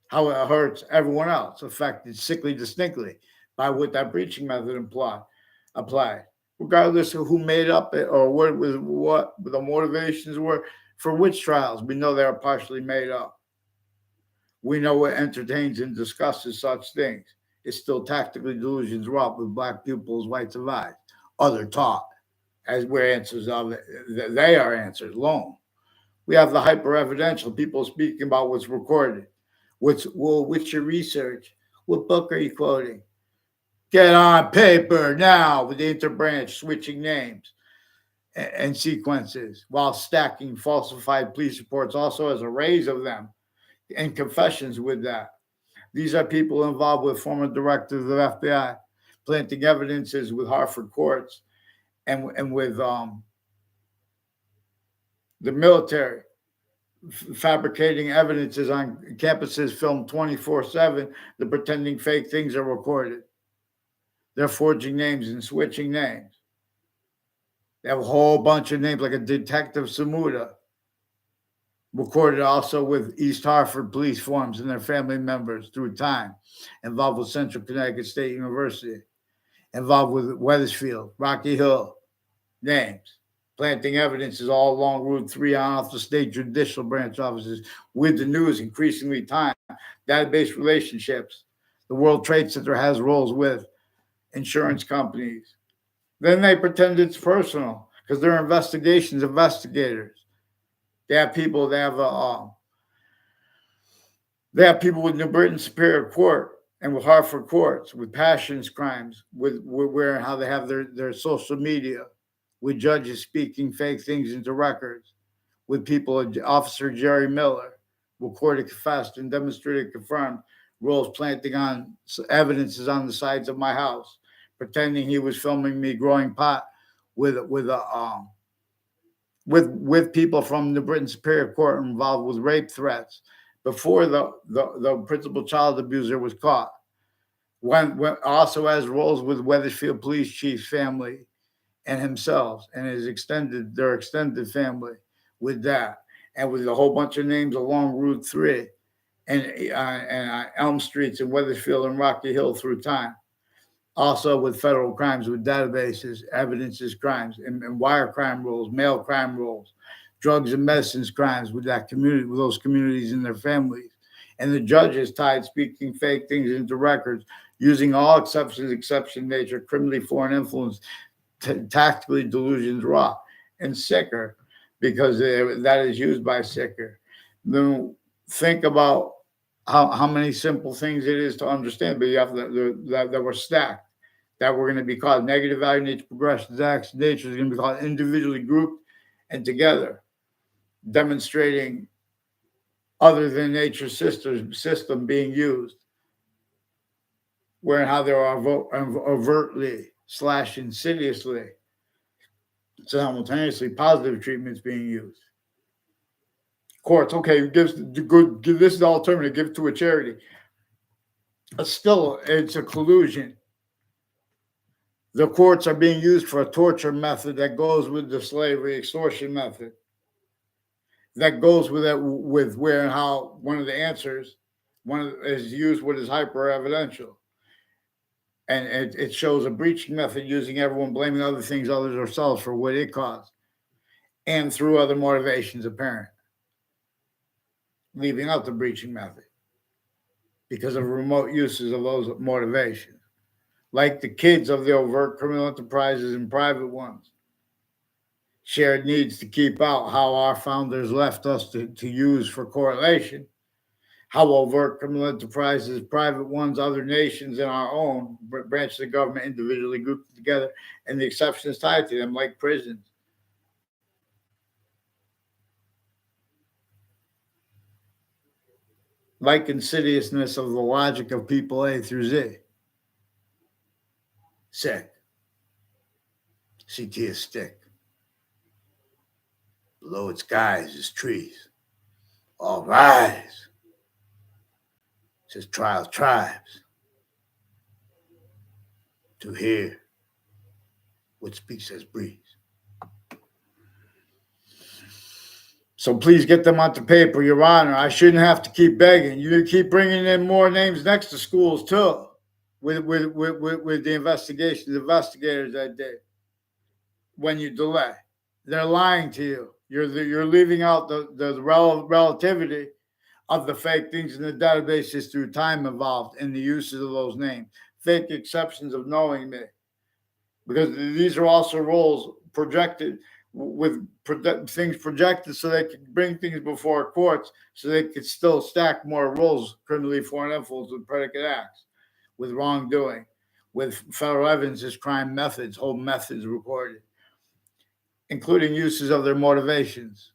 Speaker 1: how it hurts everyone else affected sickly distinctly. by what that breaching method applied, regardless of who made up it or what the motivations were for which trials. We know they are partially made up. We know what entertains and discusses such things. It's still tactically delusions wrought with black pupils, white divides. Other taught as we're answers of it. They are answers alone. We have the hyper-evidential people speaking about what's recorded. What's your research? What book are you quoting? Get on paper now with the interbranch switching names and sequences while stacking falsified police reports also as arrays of them and confessions with that. These are people involved with former directors of the FBI, planting evidences with Hartford courts and with the military, fabricating evidences on campuses filmed 24/7, the pretending fake things are recorded. They're forging names and switching names. They have a whole bunch of names like a Detective Samuda, recorded also with East Hartford police forms and their family members through time, involved with Central Connecticut State University, involved with Wethersfield, Rocky Hill, names. Planting evidences all along Route 3 on off the state judicial branch offices with the news, increasingly time, database relationships. The World Trade Center has roles with insurance companies. Then they pretend it's personal because they're investigators. They have people. They have people with New Britain Superior Court and with Hartford courts, with passions crimes, with where and how they have their social media, with judges speaking fake things into records, with people, Officer Jerry Miller, recorded, confessed, and demonstrated, confirmed roles planting on evidences on the sides of my house, pretending he was filming me growing pot with people from the Britain Superior Court involved with rape threats before the principal child abuser was caught. When also has roles with Wethersfield Police Chief's family and himself and their extended family with that, and with a whole bunch of names along Route 3 and Elm Streets in Wethersfield and Rocky Hill through time. Also with federal crimes, with databases, evidences, crimes, and wire crime rules, mail crime rules, drugs and medicines crimes with that community, with those communities and their families. And the judges tied speaking fake things into records, using all exception nature, criminally foreign influence, tactically delusions raw, and sicker, because that is used by sicker. Then think about how many simple things it is to understand, but you have that were stacked, that we're going to be called negative value nature, progressions, acts, nature is going to be called individually grouped and together, demonstrating other than nature system being used, where and how there are overtly / insidiously simultaneously positive treatments being used. Courts, okay, give this is the alternative, give it to a charity. Still, it's a collusion. The courts are being used for a torture method that goes with the slavery extortion method. That goes with that, with where and how one of the answers, is used what is hyper-evidential. And it shows a breaching method using everyone blaming other things, others, ourselves for what it caused. And through other motivations apparent. Leaving out the breaching method because of remote uses of those motivations. Like the kids of the overt criminal enterprises and private ones. Shared needs to keep out how our founders left us to use for correlation. How overt criminal enterprises, private ones, other nations, and our own branches of government individually grouped together, and the exceptions tied to them, like prisons. Like insidiousness of the logic of people A through Z. Sick. CT is stick. Below its skies is trees. All rise. Says trials tribes. To hear what speaks as breeze. So please get them onto paper, Your Honor. I shouldn't have to keep begging. You keep bringing in more names next to schools, too. with the investigators that day. When you delay, they're lying to you. You're leaving out the relativity of the fake things in the databases through time involved in the uses of those names, fake exceptions of knowing me, because these are also roles projected with things projected so they can bring things before courts so they could still stack more roles, criminally foreign influence with predicate acts, with wrongdoing, with federal evidence as crime methods, whole methods recorded, including uses of their motivations,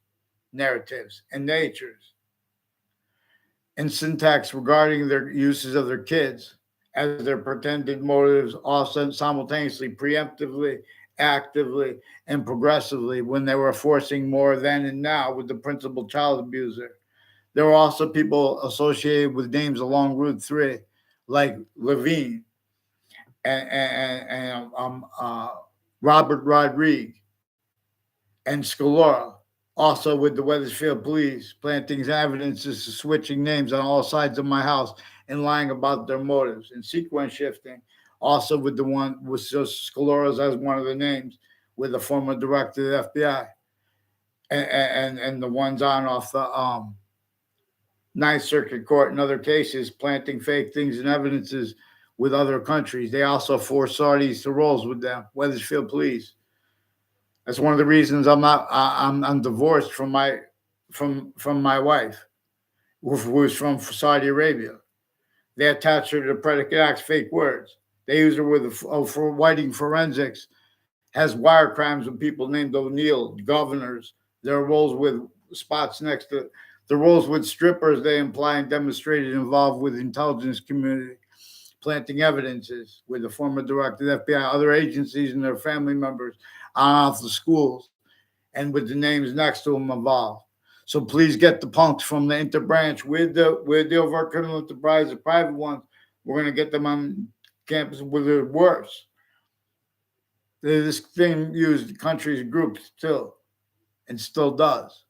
Speaker 1: narratives, and natures, and syntax regarding their uses of their kids as their pretended motives, also simultaneously, preemptively, actively, and progressively when they were forcing more then and now with the principal child abuser. There were also people associated with names along Route 3, like Levine and Robert Rodriguez and Scalora, also with the Weathersfield police, planting evidences of switching names on all sides of my house and lying about their motives, and sequence shifting, also with the one with Scalora's as one of the names, with the former director of the FBI, and the ones on off the Ninth Circuit Court in other cases, planting fake things and evidences with other countries. They also forced Saudis to roles with them, Weathersfield police. That's one of the reasons I'm divorced from my wife, who was from Saudi Arabia. They attached her to predicate acts, fake words. They use her for whiting forensics, has wire crimes with people named O'Neill, governors. Their roles with spots next to the roles with strippers. They imply and demonstrated involved with intelligence community, planting evidences with the former director of the FBI, other agencies, and their family members off the schools, and with the names next to them involved. So please get the punks from the interbranch with the overt criminal enterprise, the private ones. We're going to get them on campus with it worse. This thing used countries groups still, and still does.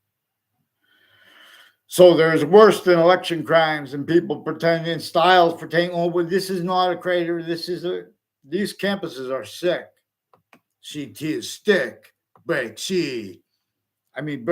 Speaker 1: So there's worse than election crimes and people pretending styles pertaining. Oh, well, this is not a crater. These campuses are sick. CT is stick. Break C. I mean,